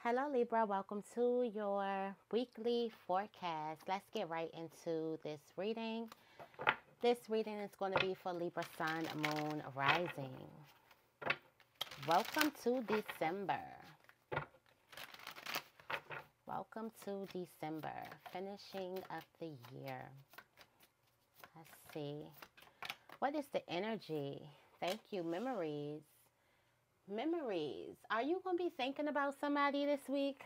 Hello, Libra. Welcome to your weekly forecast. Let's get right into this reading. This reading is going to be for Libra Sun, Moon, Rising. Welcome to December. Welcome to December, finishing up the year. Let's see. What is the energy? Thank you. Memories. Memories. Are you going to be thinking about somebody this week?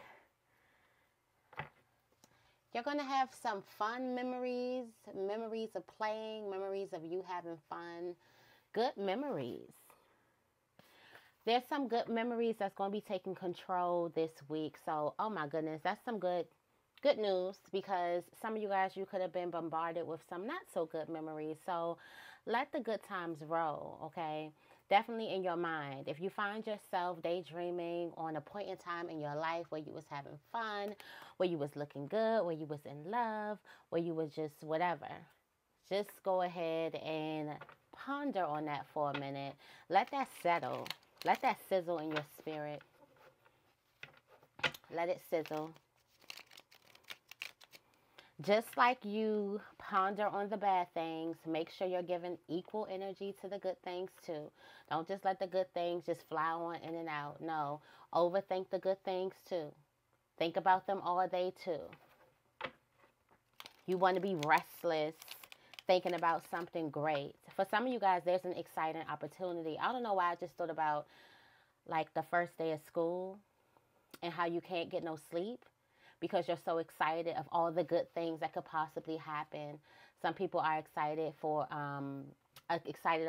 You're going to have some fun memories, memories of playing, memories of you having fun, good memories. There's some good memories that's going to be taking control this week. So, oh my goodness, that's some good news, because some of you guys, you could have been bombarded with some not so good memories. So let the good times roll, okay? Definitely in your mind. If you find yourself daydreaming on a point in time in your life where you was having fun, where you was looking good, where you was in love, where you was just whatever, just go ahead and ponder on that for a minute. Let that settle. Let that sizzle in your spirit. Let it sizzle. Just like you ponder on the bad things, make sure you're giving equal energy to the good things too. Don't just let the good things just fly on in and out. No, overthink the good things too. Think about them all day too. You want to be restless, thinking about something great. For some of you guys, there's an exciting opportunity. I don't know why I just thought about like the first day of school and how you can't get no sleep, because you're so excited of all the good things that could possibly happen. Some people are excited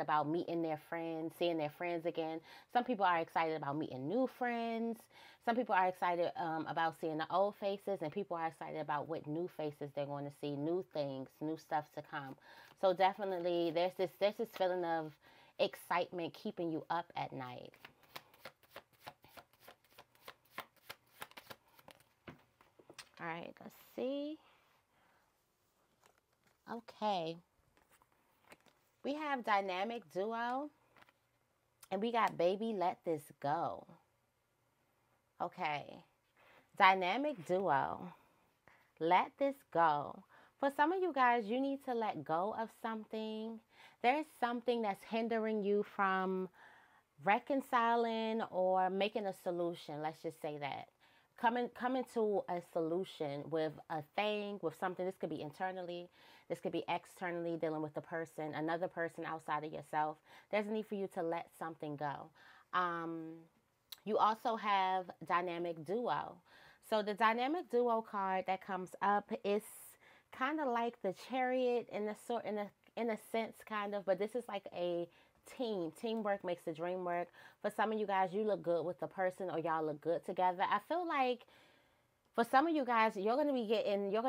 about meeting their friends, seeing their friends again. Some people are excited about meeting new friends. Some people are excited about seeing the old faces, and people are excited about what new faces they're going to see, new things, new stuff to come. So definitely, there's this feeling of excitement keeping you up at night. All right, let's see. Okay. We have dynamic duo, and we got baby, let this go. Okay. Dynamic duo, let this go. For some of you guys, you need to let go of something. There's something that's hindering you from reconciling or making a solution. Let's just say that. Coming to a solution with a thing, with something. This could be internally, this could be externally, dealing with the person, another person outside of yourself. There's a need for you to let something go. You also have dynamic duo. So the dynamic duo card that comes up is kind of like the chariot in a sense, kind of, but this is like a teamwork makes the dream work. For some of you guys, you look good with the person, or y'all look good together. I feel like for some of you guys, you're going to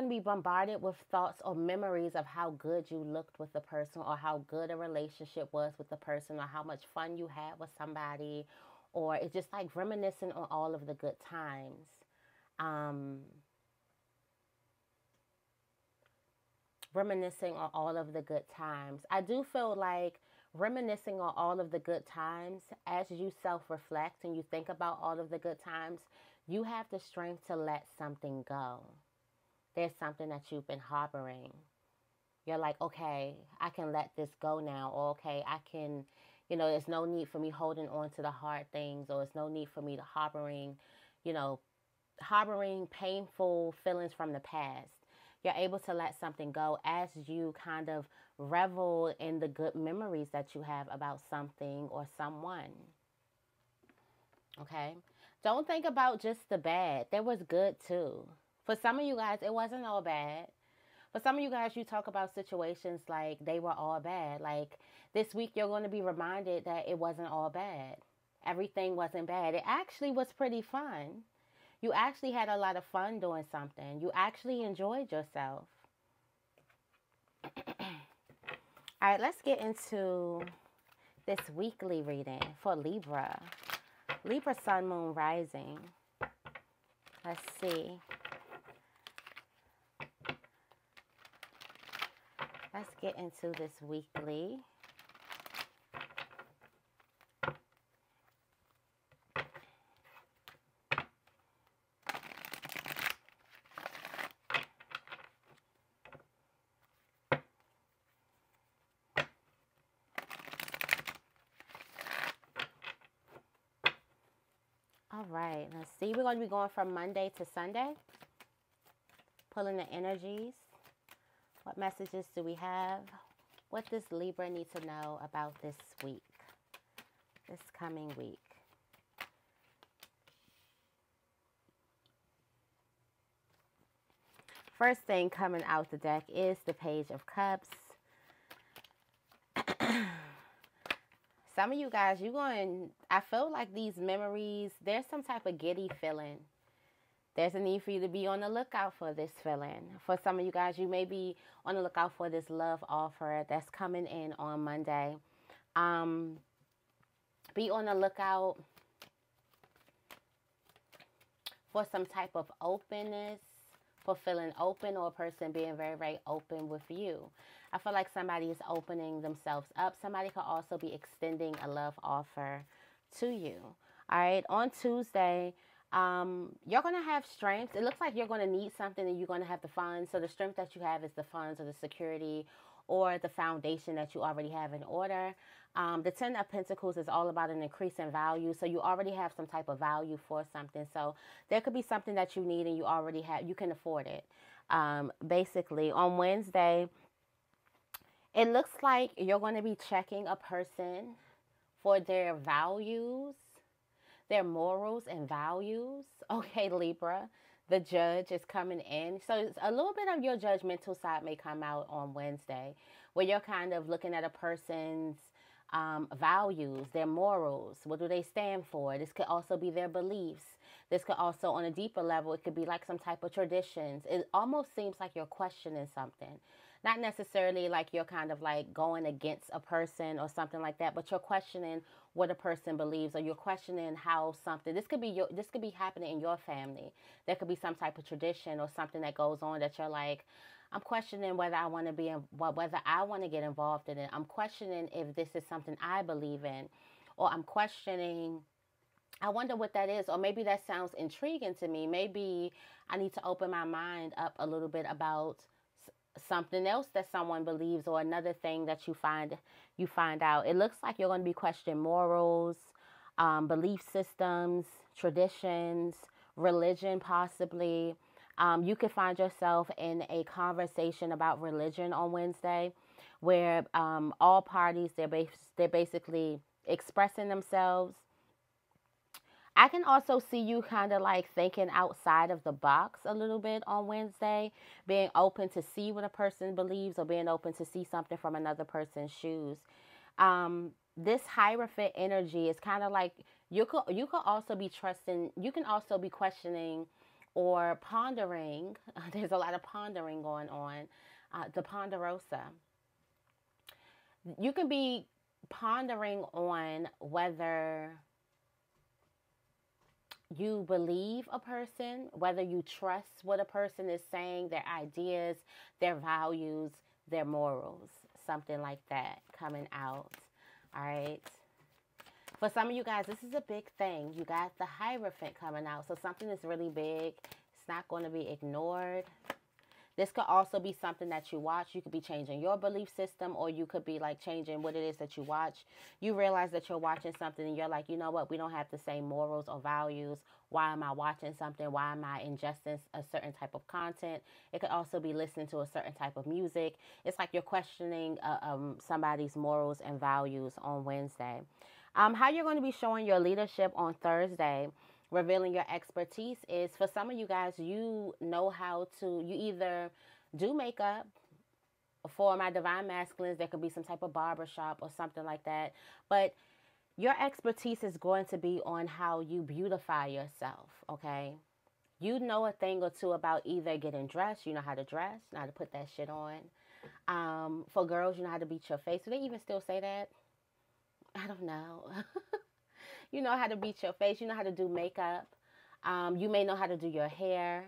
be bombarded with thoughts or memories of how good you looked with the person, or how good a relationship was with the person, or how much fun you had with somebody, or it's just like reminiscing on all of the good times. Reminiscing on all of the good times. I do feel like reminiscing on all of the good times, as you self-reflect and you think about all of the good times, you have the strength to let something go. There's something that you've been harboring. You're like, okay, I can let this go now. Or okay, I can, there's no need for me holding on to the hard things, or there's no need for me to harboring painful feelings from the past. You're able to let something go as you kind of revel in the good memories that you have about something or someone. Okay? Don't think about just the bad. There was good too. For some of you guys, it wasn't all bad. For some of you guys, you talk about situations like they were all bad. Like this week, you're going to be reminded that it wasn't all bad. Everything wasn't bad. It actually was pretty fun. You actually had a lot of fun doing something. You actually enjoyed yourself. All right, let's get into this weekly reading for Libra. Libra Sun, Moon, Rising. Let's see. Let's get into this weekly. right, let's see. We're going to be going from Monday to Sunday. Pulling the energies. What messages do we have? What does Libra need to know about this week? This coming week. First thing coming out the deck is the Page of Cups. Some of you guys, I feel like these memories, there's some type of giddy feeling. There's a need for you to be on the lookout for this feeling. For some of you guys, you may be on the lookout for this love offer that's coming in on Monday. Be on the lookout for some type of openness, for feeling open, or a person being very, very open with you. I feel like somebody is opening themselves up. Somebody could also be extending a love offer to you. All right. On Tuesday, you're going to have strength. It looks like you're going to need something and you're going to have the funds. So the strength that you have is the funds or the security or the foundation that you already have in order. The Ten of Pentacles is all about an increase in value. So you already have some type of value for something. So there could be something that you need and you can afford it. Basically, on Wednesday, it looks like you're going to be checking a person for their values, their morals and values. Okay, Libra, the Judge is coming in. So a little bit of your judgmental side may come out on Wednesday, where you're kind of looking at a person's values, their morals. What do they stand for? This could also be their beliefs. This could also, on a deeper level, it could be like some type of traditions. It almost seems like you're questioning something. Not necessarily like you're kind of like going against a person or something like that, but you're questioning what a person believes, or you're questioning how something, this could be happening in your family. There could be some type of tradition or something that goes on that you're like, I'm questioning whether I want to get involved in it. I'm questioning if this is something I believe in, or I'm questioning, I wonder what that is, or maybe that sounds intriguing to me. Maybe I need to open my mind up a little bit about something else that someone believes, or another thing that you find out. It looks like you're going to be questioning morals, belief systems, traditions, religion, possibly. You could find yourself in a conversation about religion on Wednesday, where all parties, they're basically expressing themselves. I can also see you kind of like thinking outside of the box a little bit on Wednesday, being open to see what a person believes, or being open to see something from another person's shoes. This Hierophant energy is kind of like you could also be trusting. You can also be questioning or pondering. There's a lot of pondering going on. The Ponderosa. You can be pondering on whether you believe a person, whether you trust what a person is saying, their ideas, their values, their morals, something like that coming out. All right. For some of you guys, this is a big thing. You got the Hierophant coming out. So something is really big. It's not going to be ignored. This could also be something that you watch. You could be changing your belief system, or you could be like changing what it is that you watch. You realize that you're watching something and you're like, you know what? We don't have the same morals or values. Why am I watching something? Why am I ingesting a certain type of content? It could also be listening to a certain type of music. It's like you're questioning somebody's morals and values on Wednesday. How you're going to be showing your leadership on Thursday, revealing your expertise, is for some of you guys, you either do makeup. For my Divine Masculines, there could be some type of barbershop or something like that. But your expertise is going to be on how you beautify yourself, okay? You know a thing or two about either getting dressed. You know how to dress, you know how to put that shit on. For girls, you know how to beat your face. Do they even still say that? I don't know. You know how to beat your face. You know how to do makeup. You may know how to do your hair.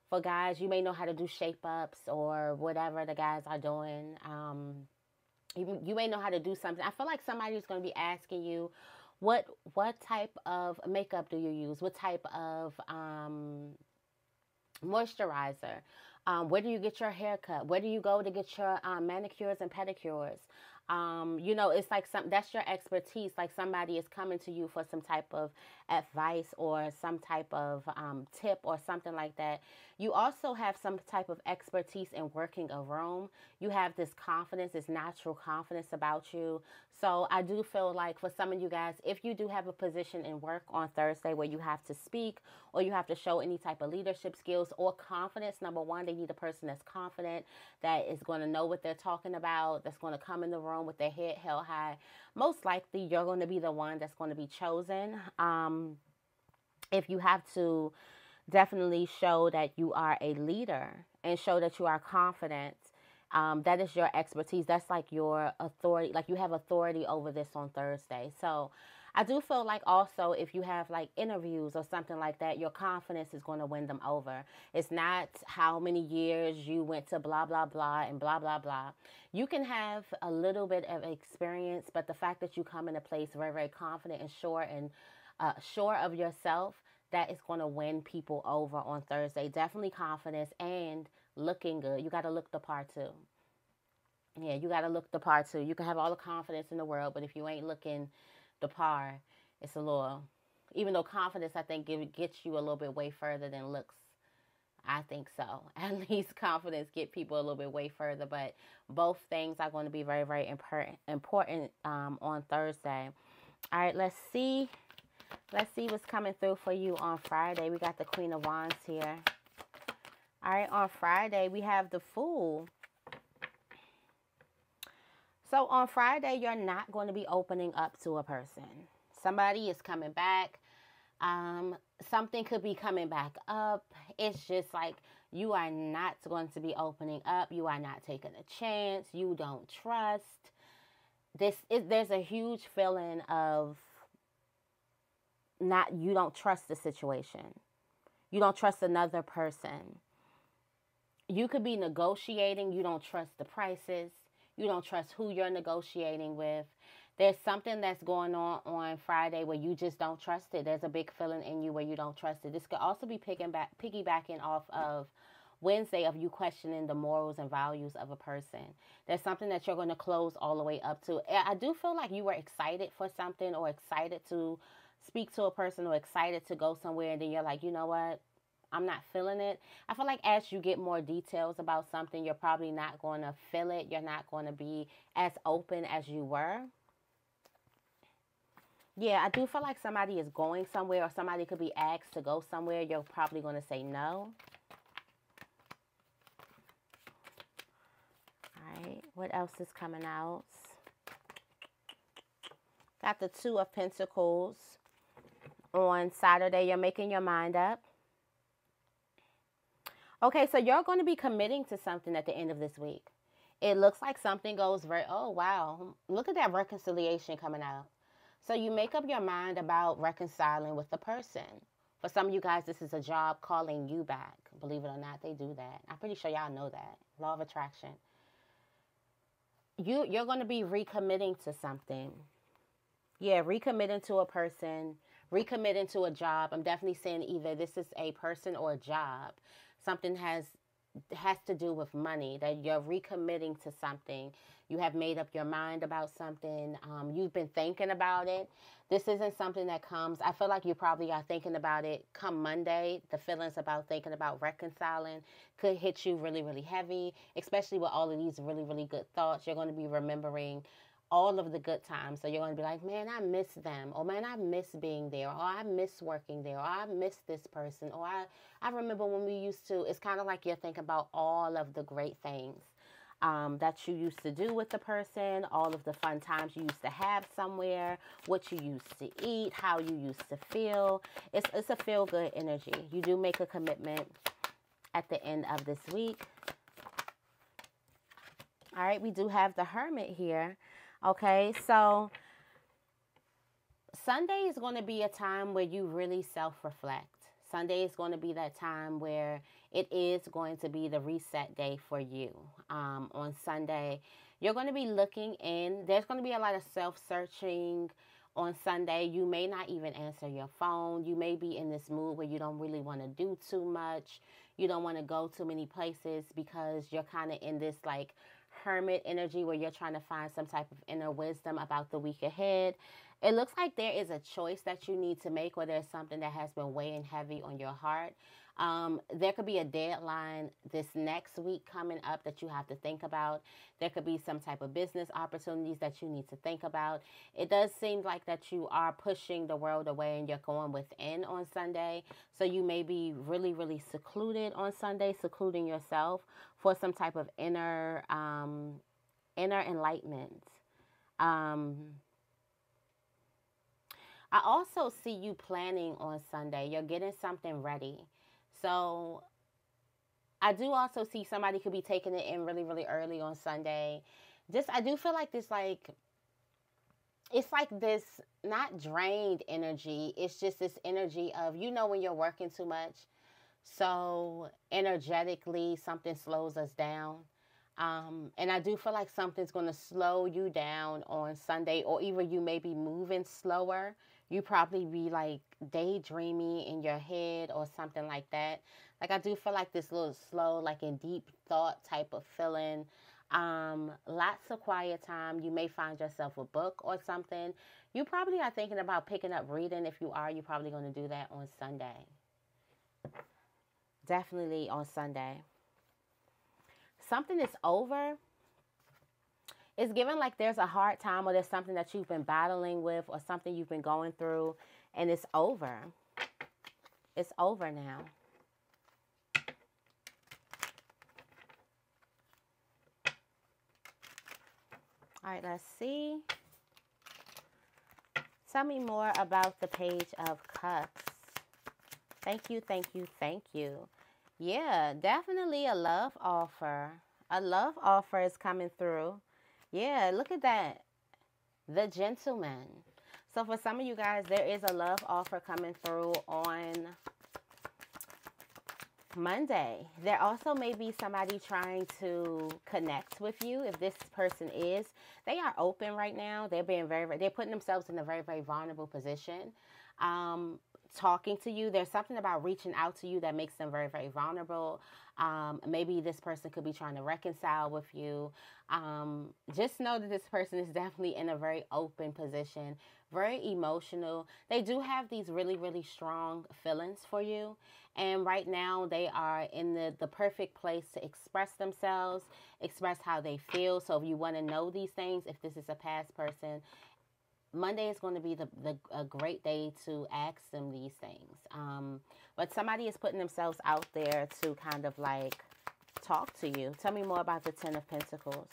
For guys, you may know how to do shape-ups or whatever the guys are doing. You may know how to do something. I feel like somebody's going to be asking you, what type of makeup do you use? What type of moisturizer? Where do you get your hair cut? Where do you go to get your manicures and pedicures? You know, it's like that's your expertise. Like somebody is coming to you for some type of advice or some type of tip or something like that. You also have some type of expertise in working a room. You have this confidence, this natural confidence about you. So I do feel like for some of you guys, if you do have a position in work on Thursday where you have to speak or you have to show any type of leadership skills or confidence, number one, they need a person that's confident, that is going to know what they're talking about, that's going to come in the room with their head held high. Most likely, you're going to be the one that's going to be chosen. If you have to definitely show that you are a leader and show that you are confident, that is your expertise. That's like your authority. Like you have authority over this on Thursday. So I do feel like also if you have like interviews or something like that, your confidence is going to win them over. It's not how many years you went to blah, blah, blah and blah, blah, blah. You can have a little bit of experience, but the fact that you come in a place very, very confident and sure of yourself, that is going to win people over on Thursday. Definitely confidence and looking good. You got to look the part too. Yeah, you got to look the part too. You can have all the confidence in the world, but if you ain't looking the part, it's a little, even though confidence, I think, gets you a little bit way further than looks. I think so. At least confidence get people a little bit way further, but both things are going to be very, very important on Thursday. All right, let's see. Let's see what's coming through for you on Friday. We got the Queen of Wands here. All right, on Friday, we have the Fool. So on Friday, you're not going to be opening up to a person. Somebody is coming back. Something could be coming back up. It's just like you are not going to be opening up. You are not taking a chance. You don't trust. There's a huge feeling of you don't trust the situation. You don't trust another person. You could be negotiating. You don't trust the prices. You don't trust who you're negotiating with. There's something that's going on Friday where you just don't trust it. There's a big feeling in you where you don't trust it. This could also be piggybacking off of Wednesday of you questioning the morals and values of a person. There's something that you're going to close all the way up to. I do feel like you were excited for something or excited to speak to a person or excited to go somewhere, and then you're like, you know what? I'm not feeling it. I feel like as you get more details about something, you're probably not going to feel it. You're not going to be as open as you were. Yeah, I do feel like somebody is going somewhere or somebody could be asked to go somewhere. You're probably going to say no. All right, what else is coming out? Got the Two of Pentacles. On Saturday, you're making your mind up. Okay, so you're going to be committing to something at the end of this week. It looks like something goes oh, wow. Look at that reconciliation coming out. So you make up your mind about reconciling with the person. For some of you guys, this is a job calling you back. Believe it or not, they do that. I'm pretty sure y'all know that. Law of attraction. You're going to be recommitting to something. Yeah, recommitting to a person, recommitting to a job. I'm definitely saying either this is a person or a job. Something has to do with money, that you're recommitting to something. You have made up your mind about something. You've been thinking about it. This isn't something that comes. I feel like you probably are thinking about it come Monday. The feelings about thinking about reconciling could hit you really, really heavy, especially with all of these really, really good thoughts. You're going to be remembering all of the good times. So you're going to be like, man, I miss them. Or man, I miss being there. Or I miss working there. Or I miss this person. Or I remember when we used to, it's kind of like you're thinking about all of the great things that you used to do with the person, all of the fun times you used to have somewhere, what you used to eat, how you used to feel. It's a feel-good energy. You do make a commitment at the end of this week. All right, we do have the Hermit here. Okay, so Sunday is going to be a time where you really self-reflect. Sunday is going to be that time where it is going to be the reset day for you. On Sunday, you're going to be looking in. There's going to be a lot of self-searching on Sunday. You may not even answer your phone. You may be in this mood where you don't really want to do too much. You don't want to go too many places because you're kind of in this like hermit energy where you're trying to find some type of inner wisdom about the week ahead. It looks like there is a choice that you need to make, or there's something that has been weighing heavy on your heart. There could be a deadline this next week coming up that you have to think about. There could be some type of business opportunities that you need to think about. It does seem like that you are pushing the world away and you're going within on Sunday. So you may be really, really secluded on Sunday, secluding yourself for some type of inner enlightenment. I also see you planning on Sunday. You're getting something ready. So I do also see somebody could be taking it in really, really early on Sunday. I do feel like it's like this not drained energy. It's just this energy of, when you're working too much. So energetically, something slows us down. And I do feel like something's going to slow you down on Sunday, or even you may be moving slower. You probably be like daydreaming in your head or something like that. Like I do feel like this little slow, like in deep thought type of feeling. Lots of quiet time. You may find yourself a book or something. You probably are thinking about picking up reading. If you are, you're probably going to do that on Sunday. Definitely on Sunday. Something is over. It's given like there's a hard time, or there's something that you've been battling with, or something you've been going through, and it's over. It's over now. All right, let's see. Tell me more about the Page of Cups. Thank you, thank you, thank you. Yeah, definitely a love offer. A love offer is coming through. Yeah, look at that. The Gentleman. So for some of you guys, there is a love offer coming through on Monday. There also may be somebody trying to connect with you. If this person is, they are open right now. They're being they're putting themselves in a very, very vulnerable position. Talking to you. There's something about reaching out to you that makes them very, very vulnerable. Maybe this person could be trying to reconcile with you. Just know that this person is definitely in a very open position, very emotional. They do have these really, really strong feelings for you. And right now they are in the perfect place to express themselves, express how they feel. So if you want to know these things, if this is a past person, Monday is going to be a great day to ask them these things. But somebody is putting themselves out there to kind of like talk to you. Tell me more about the Ten of Pentacles.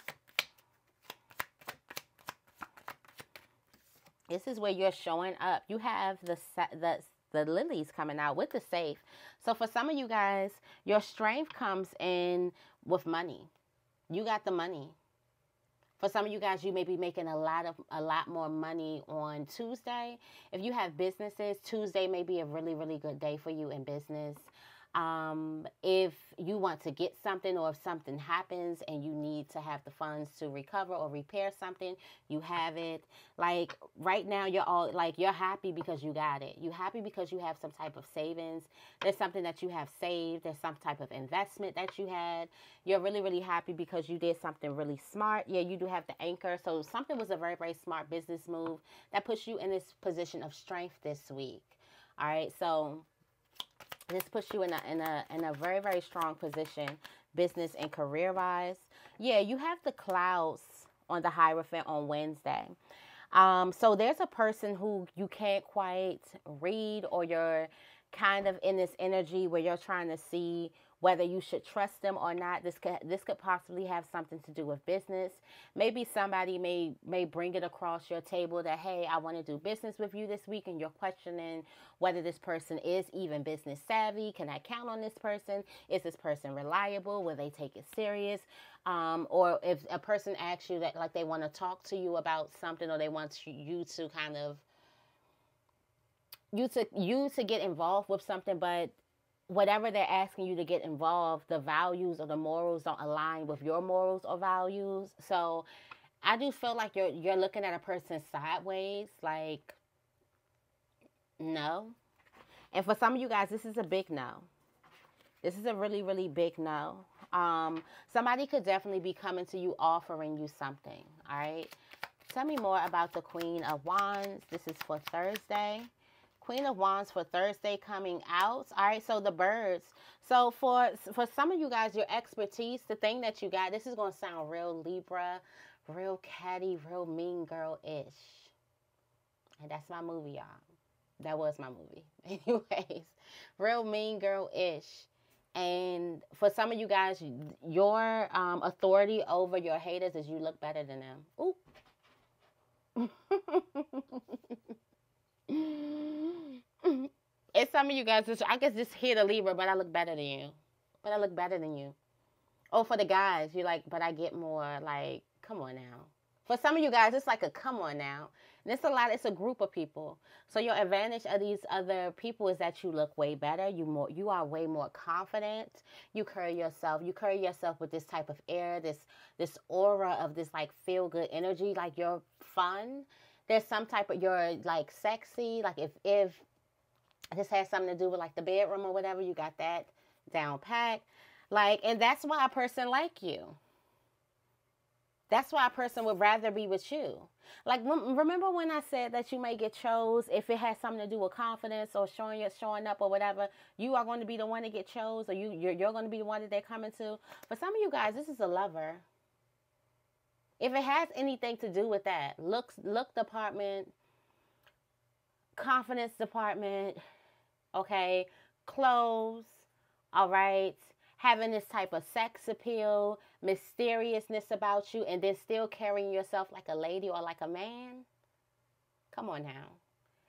This is where you're showing up. You have the lilies coming out with the safe. So for some of you guys, your strength comes in with money. You got the money. For some of you guys, you may be making a lot more money on Tuesday. If you have businesses, Tuesday may be a really, really good day for you in business. If you want to get something, or if something happens and you need to have the funds to recover or repair something, you have it. Like right now, you're happy because you got it. You're happy because you have some type of savings. There's something that you have saved. There's some type of investment that you had. You're really, really happy because you did something really smart. Yeah, you do have the anchor. So something was a very, very smart business move that puts you in this position of strength this week. All right, so this puts you in a very, very strong position, business and career-wise. Yeah, you have the clouds on the Hierophant on Wednesday. So there's a person who you can't quite read, or you're kind of in this energy where you're trying to see whether you should trust them or not. This could possibly have something to do with business. Maybe somebody may bring it across your table that, hey, I want to do business with you this week, and you're questioning whether this person is even business savvy. Can I count on this person? Is this person reliable? Will they take it serious? Or if a person asks you that, like, they want to talk to you about something, or they want you to kind of you to get involved with something, but whatever they're asking you to get involved, the values or the morals don't align with your morals or values. So I do feel like you're looking at a person sideways, like, no. And for some of you guys, this is a big no. This is a really, really big no. Somebody could definitely be coming to you offering you something. All right. Tell me more about the Queen of Wands. This is for Thursday. Queen of Wands for Thursday coming out. All right, so the birds. So for some of you guys, your expertise, the thing that you got, this is going to sound real Libra, real catty, real mean girl-ish. And that's my movie, y'all. That was my movie. Anyways, real mean girl-ish. And for some of you guys, your authority over your haters is you look better than them. Ooh. It's some of you guys, I guess just hear the Libra, but I look better than you. But I look better than you. Oh, for the guys, you're like, but I get more, like, come on now. For some of you guys, it's like a come on now. And it's a group of people. So your advantage of these other people is that you look way better. You are way more confident. You carry yourself with this type of air, this aura of this like feel good energy, like you're fun. There's some type of, you're like sexy. Like if this has something to do with like the bedroom or whatever, you got that down pat. Like, and that's why a person like you. That's why a person would rather be with you. Like, remember when I said that you may get chose if it has something to do with confidence or showing up or whatever, you are going to be the one to get chose, or you're going to be the one that they're coming to. For some of you guys, this is a lover. If it has anything to do with that, look department, confidence department, okay, clothes, all right, having this type of sex appeal, mysteriousness about you, and then still carrying yourself like a lady or like a man. Come on now.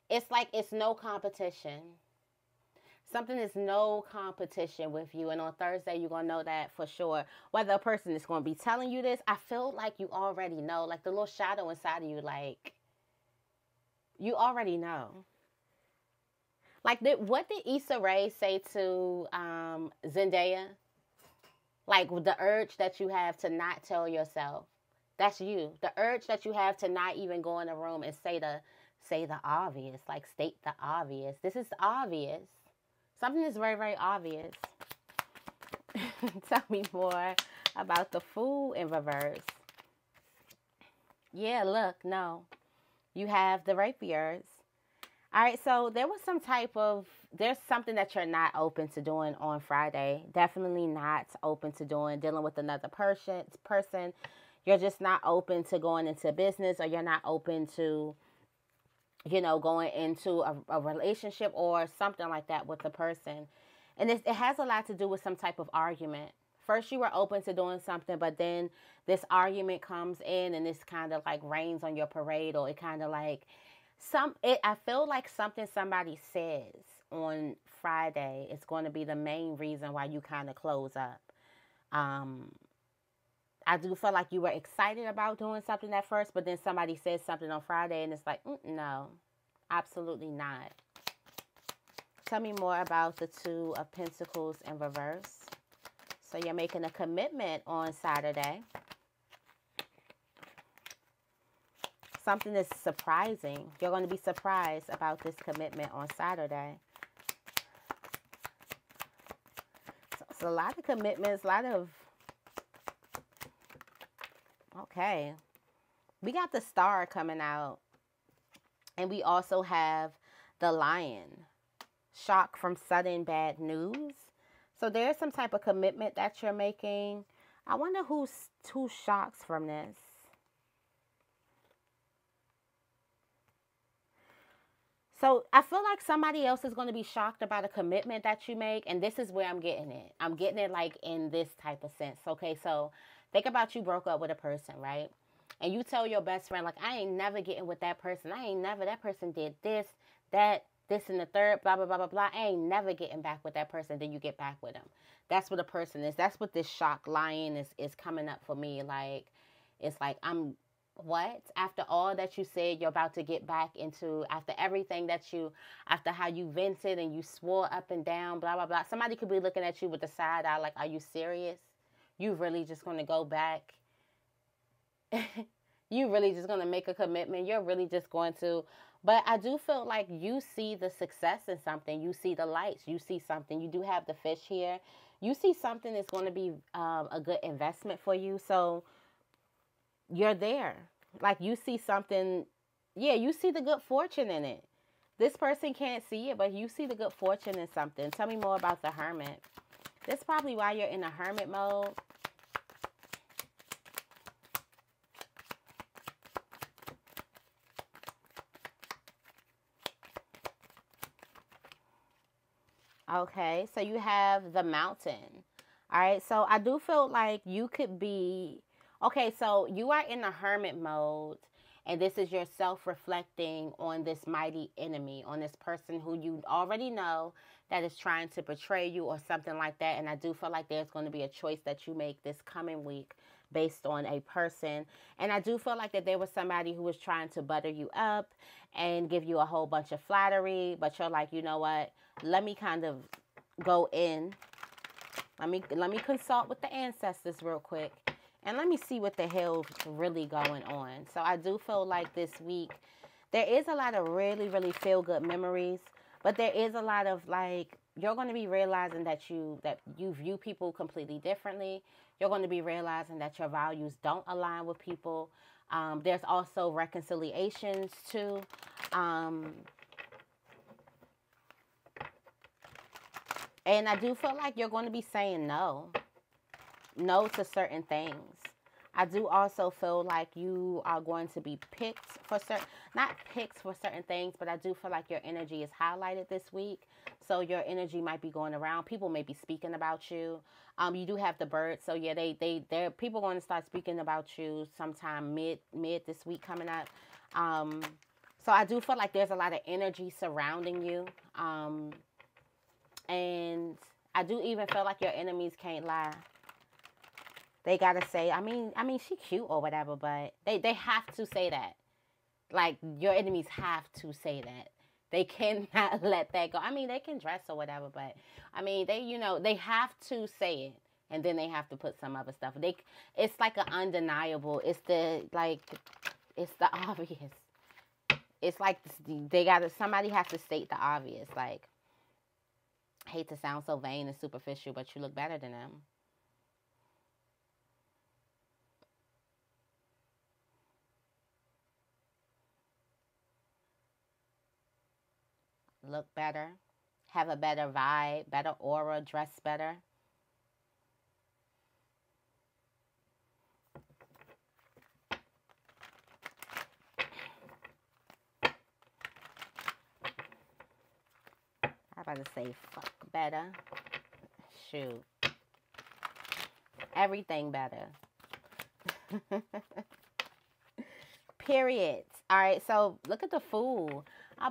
It's like it's no competition. Something is no competition with you. And on Thursday, you're going to know that for sure. Whether a person is going to be telling you this, I feel like you already know. Like the little shadow inside of you, like, you already know. Like, what did Issa Rae say to Zendaya? Like, the urge that you have to not tell yourself. That's you. The urge that you have to not even go in a room and say the obvious. Like, state the obvious. This is obvious. Something is very, very obvious. Tell me more about the Fool in reverse. Yeah, look, no. You have the rapiers. All right, so there's something that you're not open to doing on Friday. Definitely not open to dealing with another person. You're just not open to going into business, or you're not open to, going into a relationship or something like that with the person. And it has a lot to do with some type of argument. First, you were open to doing something, but then this argument comes in and this kind of like rains on your parade, or it kind of like, I feel like something somebody says on Friday is going to be the main reason why you kind of close up. I do feel like you were excited about doing something at first, but then somebody says something on Friday and it's like, no, absolutely not. Tell me more about the Two of Pentacles in reverse. So you're making a commitment on Saturday. Something is surprising. You're going to be surprised about this commitment on Saturday. So it's a lot of commitments, okay. We got the Star coming out. And we also have the Lion. Shock from sudden bad news. So there's some type of commitment that you're making. I wonder who shocks from this. So I feel like somebody else is going to be shocked about a commitment that you make. And this is where I'm getting it. I'm getting it like in this type of sense. Okay, so think about you broke up with a person, right? And you tell your best friend, like, I ain't never getting with that person. That person did this, that, this, and the third, blah, blah, blah, blah, blah. I ain't never getting back with that person. Then you get back with them. That's what a person is. That's what this shock Lion is coming up for me. Like, it's like, what? After all that you said you're about to get back into, after everything after how you vented and you swore up and down, blah, blah, blah. Somebody could be looking at you with the side eye like, are you serious? You really just going to go back? You really just going to make a commitment? You're really just going to... But I do feel like you see the success in something. You see the lights. You see something. You do have the fish here. You see something that's going to be a good investment for you. So you're there. Like you see something, yeah, you see the good fortune in it. This person can't see it, but you see the good fortune in something. Tell me more about the Hermit. That's probably why you're in a hermit mode. Okay, so you have the Mountain. All right, so I do feel like you could be, okay, so you are in a hermit mode, and this is your self-reflecting on this mighty enemy, on this person who you already know that is trying to betray you or something like that. And I do feel like there's going to be a choice that you make this coming week based on a person. And I do feel like that there was somebody who was trying to butter you up and give you a whole bunch of flattery, but you're like, you know what? Let me kind of go in. Let me consult with the ancestors real quick. And let me see what the hell's really going on. So I do feel like this week there is a lot of really, really feel good memories, but there is a lot of like, you're going to be realizing that you view people completely differently. You're going to be realizing that your values don't align with people. There's also reconciliations too. And I do feel like you're going to be saying no to certain things. I do also feel like you are going to be picked for not picked for certain things, but I do feel like your energy is highlighted this week. So your energy might be going around. People may be speaking about you. You do have the birds, so yeah, they're people going to start speaking about you sometime mid this week coming up. So I do feel like there's a lot of energy surrounding you. And I do even feel like your enemies can't lie. They gotta say, I mean, she cute or whatever, but they have to say that. Like, your enemies have to say that. They cannot let that go. I mean, they can dress or whatever, but I mean, they have to say it, and then they have to put some other stuff. It's like an undeniable. It's the obvious. It's like somebody has to state the obvious. Like, I hate to sound so vain and superficial, but you look better than them. Look better, have a better vibe, better aura, dress better. I'm about to say fuck better. Shoot. Everything better. Period. All right, so look at the Fool.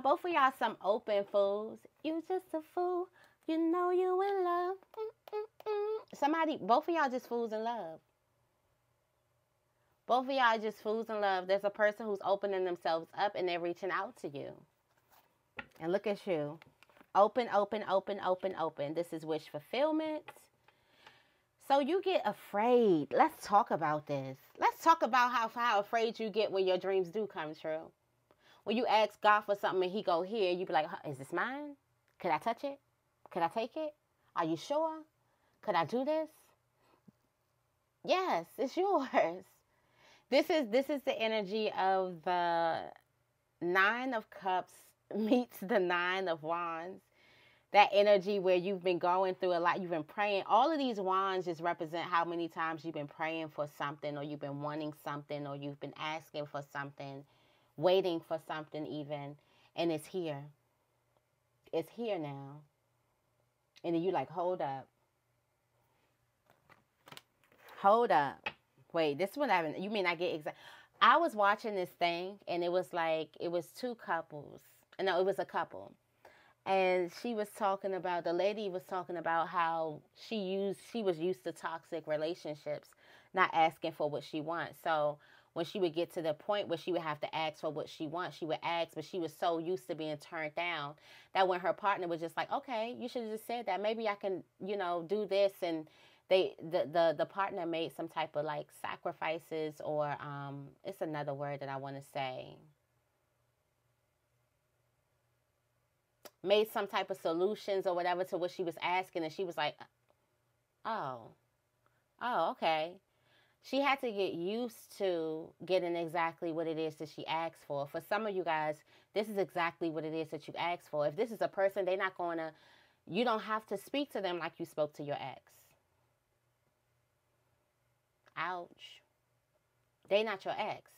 Both of y'all some open fools. You just a fool. You know you in love. Both of y'all just fools in love. Both of y'all just fools in love. There's a person who's opening themselves up and they're reaching out to you. And look at you. Open, open, open, open, open. This is wish fulfillment. So you get afraid. Let's talk about this. Let's talk about how afraid you get when your dreams do come true. When you ask God for something and he go here, you be like, is this mine? Could I touch it? Could I take it? Are you sure? Could I do this? Yes, it's yours. This is the energy of the Nine of Cups meets the Nine of Wands. That energy where you've been going through a lot. You've been praying. All of these wands just represent how many times you've been praying for something, or you've been wanting something, or you've been asking for something, waiting for something even. And it's here. It's here now. And then you like, hold up. Hold up. Wait, this one I haven't. You mean I get exact? I was watching this thing, and it was two couples. No, it was a couple. And the lady was talking about how she was used to toxic relationships, not asking for what she wants. So when she would get to the point where she would have to ask for what she wants, she would ask, but she was so used to being turned down that when her partner was just like, okay, you should have just said that. Maybe I can, do this. And the partner made some type of like sacrifices, or it's another word that I want to say. Made some type of solutions or whatever to what she was asking, and she was like, Oh. Oh, okay. She had to get used to getting exactly what it is that she asked for. For some of you guys, this is exactly what it is that you asked for. If this is a person, they're not going to, you don't have to speak to them like you spoke to your ex. Ouch. They not your ex.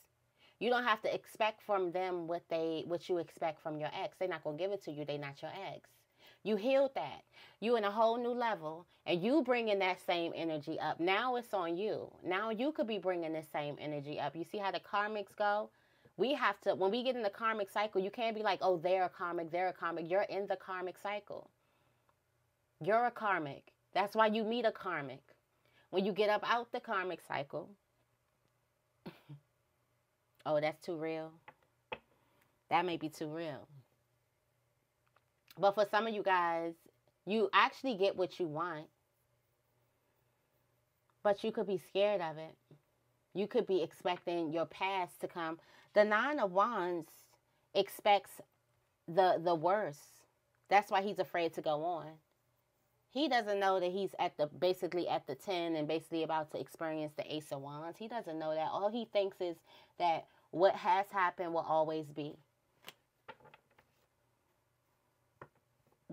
You don't have to expect from them what you expect from your ex. They're not going to give it to you. They're not your ex. You healed that. You in a whole new level, and you bringing that same energy up. Now it's on you. Now you could be bringing the same energy up. You see how the karmics go? We have to, when we get in the karmic cycle, you can't be like, oh, they're a karmic, they're a karmic. You're in the karmic cycle. You're a karmic. That's why you meet a karmic. When you get up out the karmic cycle, oh, that's too real. That may be too real. But for some of you guys, you actually get what you want, but you could be scared of it. You could be expecting your past to come. The Nine of Wands expects the worst. That's why he's afraid to go on. He doesn't know that he's basically at the 10 and basically about to experience the Ace of Wands. He doesn't know that. All he thinks is that what has happened will always be.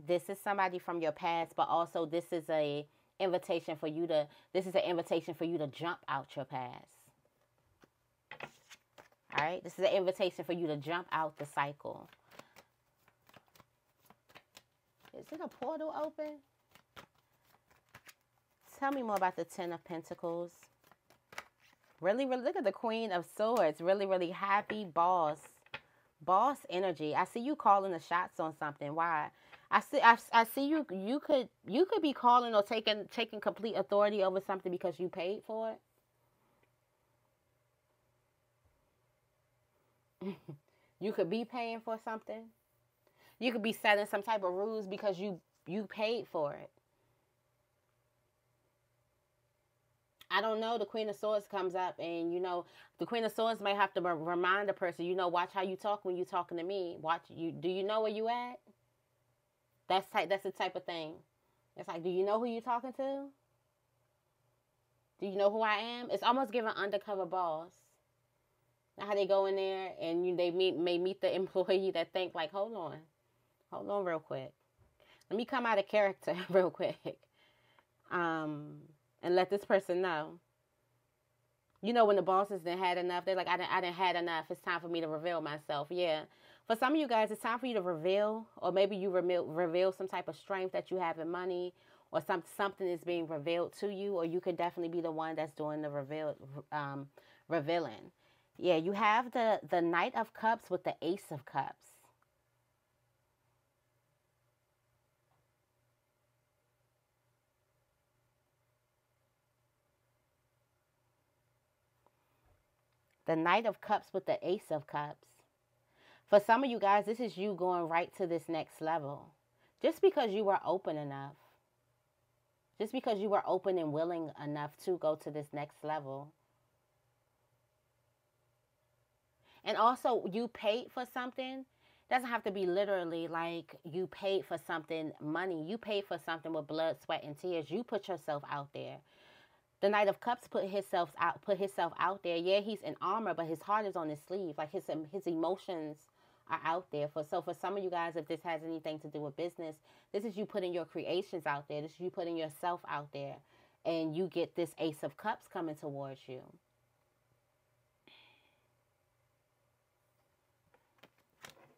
This is somebody from your past, but also this is an invitation for you to jump out your past. All right? This is an invitation for you to jump out the cycle. Is it a portal open? Tell me more about the Ten of Pentacles. Really, really, look at the Queen of Swords. Really, really happy boss. Boss energy. I see you calling the shots on something. Why? I see you could be calling or taking complete authority over something because you paid for it. You could be paying for something. You could be setting some type of rules because you paid for it. I don't know. The Queen of Swords comes up, and the Queen of Swords may have to remind the person, watch how you talk when you're talking to me. Do you know where you at? That's the type of thing. It's like, do you know who you're talking to? Do you know who I am? It's almost giving undercover boss. Now how they go in there and they may meet the employee that think like, hold on real quick. Let me come out of character real quick. And let this person know. When the bosses done had enough, they're like, I done had enough. It's time for me to reveal myself. Yeah. For some of you guys, it's time for you to reveal, or maybe you reveal some type of strength that you have in money, or something is being revealed to you, or you could definitely be the one that's doing the revealing. Yeah, you have the Knight of Cups with the Ace of Cups. The Knight of Cups with the Ace of Cups. For some of you guys, this is you going right to this next level. Just because you were open enough. Just because you were open and willing enough to go to this next level. And also, you paid for something. Doesn't have to be literally like you paid for something, money. You paid for something with blood, sweat, and tears. You put yourself out there. The Knight of Cups put himself out there. Yeah, he's in armor, but his heart is on his sleeve. Like his emotions are out there. So for some of you guys, if this has anything to do with business, this is you putting your creations out there. This is you putting yourself out there. And you get this Ace of Cups coming towards you.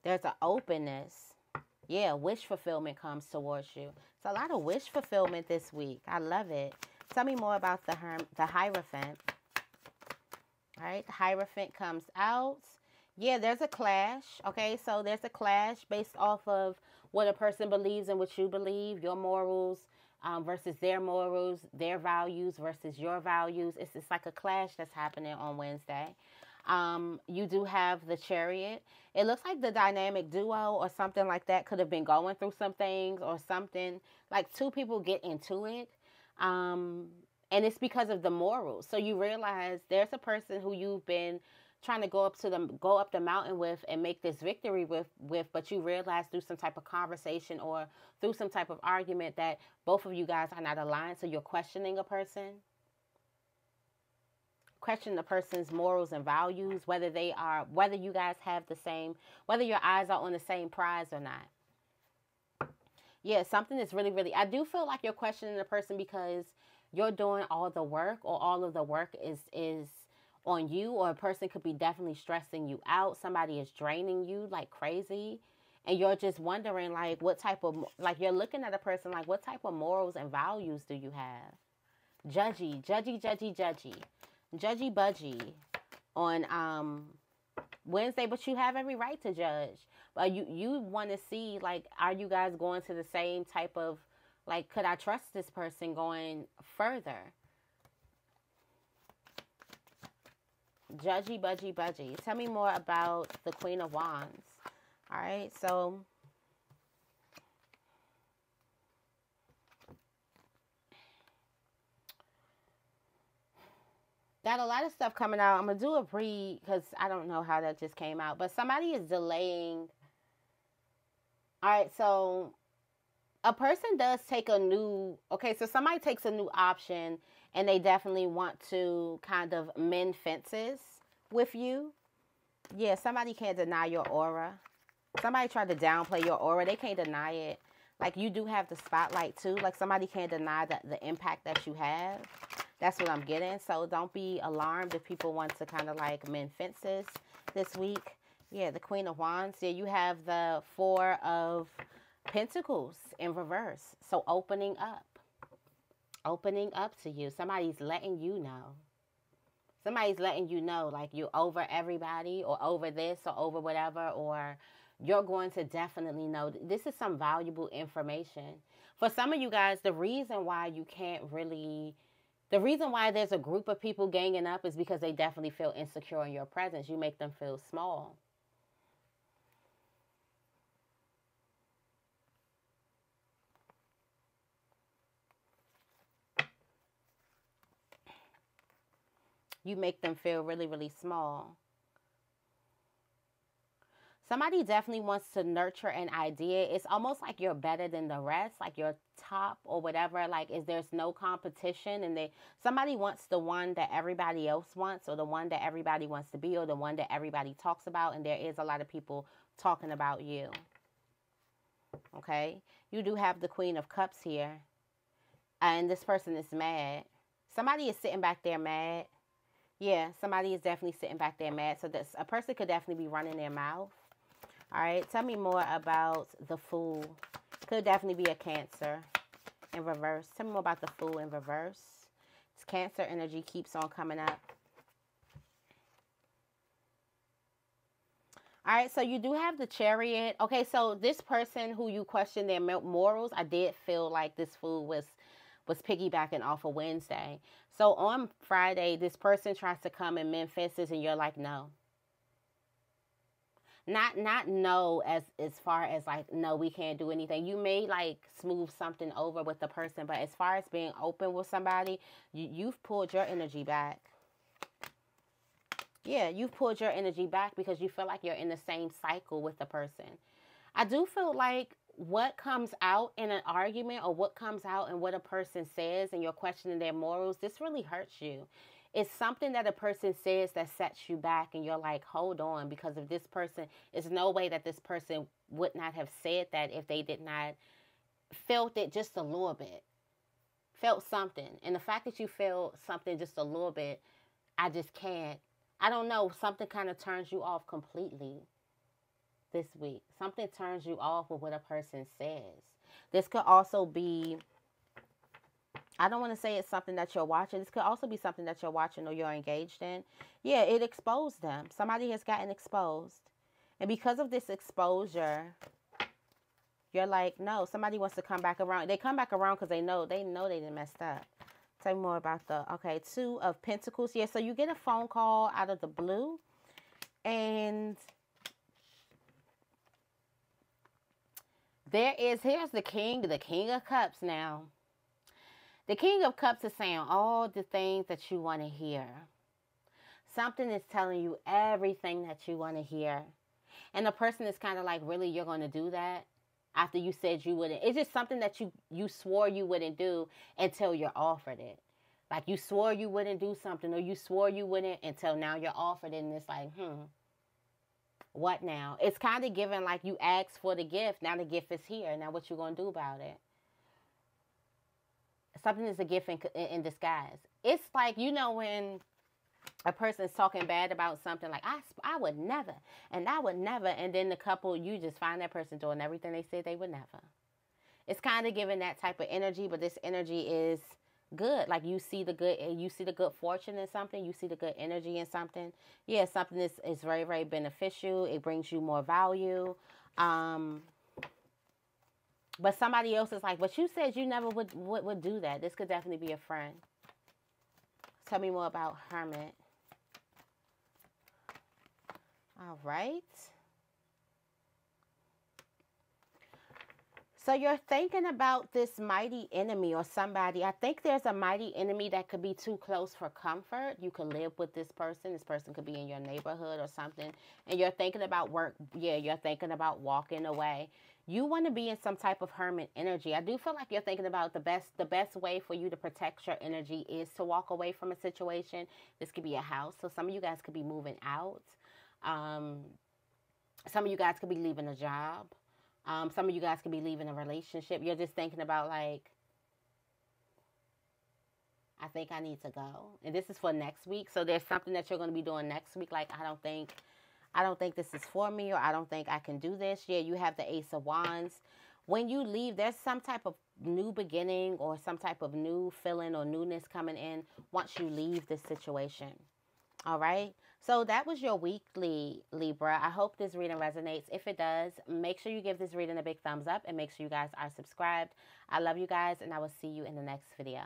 There's an openness. Yeah, wish fulfillment comes towards you. It's a lot of wish fulfillment this week. I love it. Tell me more about the Hierophant. All right, the Hierophant comes out. Yeah, there's a clash. Okay, so there's a clash based off of what a person believes and what you believe. Your morals versus their morals. Their values versus your values. It's like a clash that's happening on Wednesday. You do have the Chariot. It looks like the dynamic duo or something like that could have been going through some things or something. Like two people get into it. And it's because of the morals. So you realize there's a person who you've been trying to go up the mountain with and make this victory with, but you realize through some type of conversation or through some type of argument that both of you guys are not aligned. So you're questioning a person. Question the person's morals and values, whether you guys have the same, whether your eyes are on the same prize or not. Yeah, something is really, really, I do feel like you're questioning the person because you're doing all the work, or all of the work is on you, or a person could be definitely stressing you out. Somebody is draining you like crazy, and you're just wondering, like, what type of, like, you're looking at a person like, what type of morals and values do you have? Judgy, judgy, judgy, judgy. Judgy budgy on Wednesday, but you have every right to judge. But you want to see, like, are you guys going to the same type of, like, could I trust this person going further? Judgy budgy budgy. Tell me more about the Queen of Wands. All right, so got a lot of stuff coming out. I'm going to do a read because I don't know how that just came out. But somebody is delaying. All right, so a person does take a new... Okay, so somebody takes a new option and they definitely want to kind of mend fences with you. Yeah, somebody can't deny your aura. Somebody tried to downplay your aura. They can't deny it. Like, you do have the spotlight too. Like, somebody can't deny the impact that you have. That's what I'm getting. So don't be alarmed if people want to kind of like mend fences this week. Yeah, the Queen of Wands. Yeah, you have the Four of Pentacles in reverse. So opening up. Opening up to you. Somebody's letting you know. Somebody's letting you know, like, you're over everybody, or over this, or over whatever, or you're going to definitely know. This is some valuable information. For some of you guys, the reason why you can't really... The reason why there's a group of people ganging up is because they definitely feel insecure in your presence. You make them feel small. You make them feel really, really small. Somebody definitely wants to nurture an idea. It's almost like you're better than the rest, like you're top or whatever. Like, there's no competition, and somebody wants the one that everybody else wants, or the one that everybody wants to be, or the one that everybody talks about, and there is a lot of people talking about you. Okay? You do have the Queen of Cups here, and this person is mad. Somebody is sitting back there mad. Yeah, somebody is definitely sitting back there mad. So a person could definitely be running their mouth. All right, tell me more about the Fool. Could definitely be a Cancer in reverse. Tell me more about the Fool in reverse. This Cancer energy keeps on coming up. All right, so you do have the Chariot. Okay, so this person who you question their morals, I did feel like this Fool was piggybacking off of Wednesday. So on Friday, this person tries to come and mend fences, and you're like, no. Not no as far as like, no, we can't do anything. You may like smooth something over with the person, but as far as being open with somebody, you've pulled your energy back. Yeah, you've pulled your energy back because you feel like you're in the same cycle with the person. I do feel like what comes out in an argument, or what comes out in what a person says, and you're questioning their morals, this really hurts you. It's something that a person says that sets you back, and you're like, hold on, because of this person, there's no way that this person would not have said that if they did not felt it just a little bit. Felt something. And the fact that you feel something just a little bit, I just can't. I don't know, something kind of turns you off completely this week. Something turns you off with what a person says. This could also be... I don't want to say it's something that you're watching. This could also be something that you're watching or you're engaged in. Yeah, it exposed them. Somebody has gotten exposed. And because of this exposure, you're like, no, somebody wants to come back around. They come back around because they know they didn't messed up. Tell me more about okay, Two of Pentacles. Yeah, so you get a phone call out of the blue. And here's the King of Cups now. The King of Cups is saying all the things that you want to hear. Something is telling you everything that you want to hear. And the person is kind of like, really, you're going to do that? After you said you wouldn't. It's just something that you swore you wouldn't do until you're offered it. Like you swore you wouldn't do something, or you swore you wouldn't until now you're offered it, and it's like, what now? It's kind of given like you asked for the gift. Now the gift is here. Now what you going to do about it? Something is a gift in disguise. It's like, when a person's talking bad about something, like, I would never, and I would never, and then the couple, you just find that person doing everything they said they would never. It's kind of giving that type of energy, but this energy is good. Like you see the good fortune in something, you see the good energy in something. Yeah, something is very, very beneficial. It brings you more value. But somebody else is like, but you said you never would do that. This could definitely be a friend. Tell me more about Hermit. All right. So you're thinking about this mighty enemy or somebody. I think there's a mighty enemy that could be too close for comfort. You could live with this person. This person could be in your neighborhood or something. And you're thinking about work. Yeah, you're thinking about walking away. You want to be in some type of hermit energy. I do feel like you're thinking about the best way for you to protect your energy is to walk away from a situation. This could be a house. So some of you guys could be moving out. Some of you guys could be leaving a job. Some of you guys could be leaving a relationship. You're just thinking about like, I think I need to go. And this is for next week. So there's something that you're going to be doing next week. Like, I don't think this is for me, or I don't think I can do this. Yeah, you have the Ace of Wands. When you leave, there's some type of new beginning or some type of new feeling or newness coming in once you leave this situation. All right. So that was your weekly, Libra. I hope this reading resonates. If it does, make sure you give this reading a big thumbs up and make sure you guys are subscribed. I love you guys, and I will see you in the next video.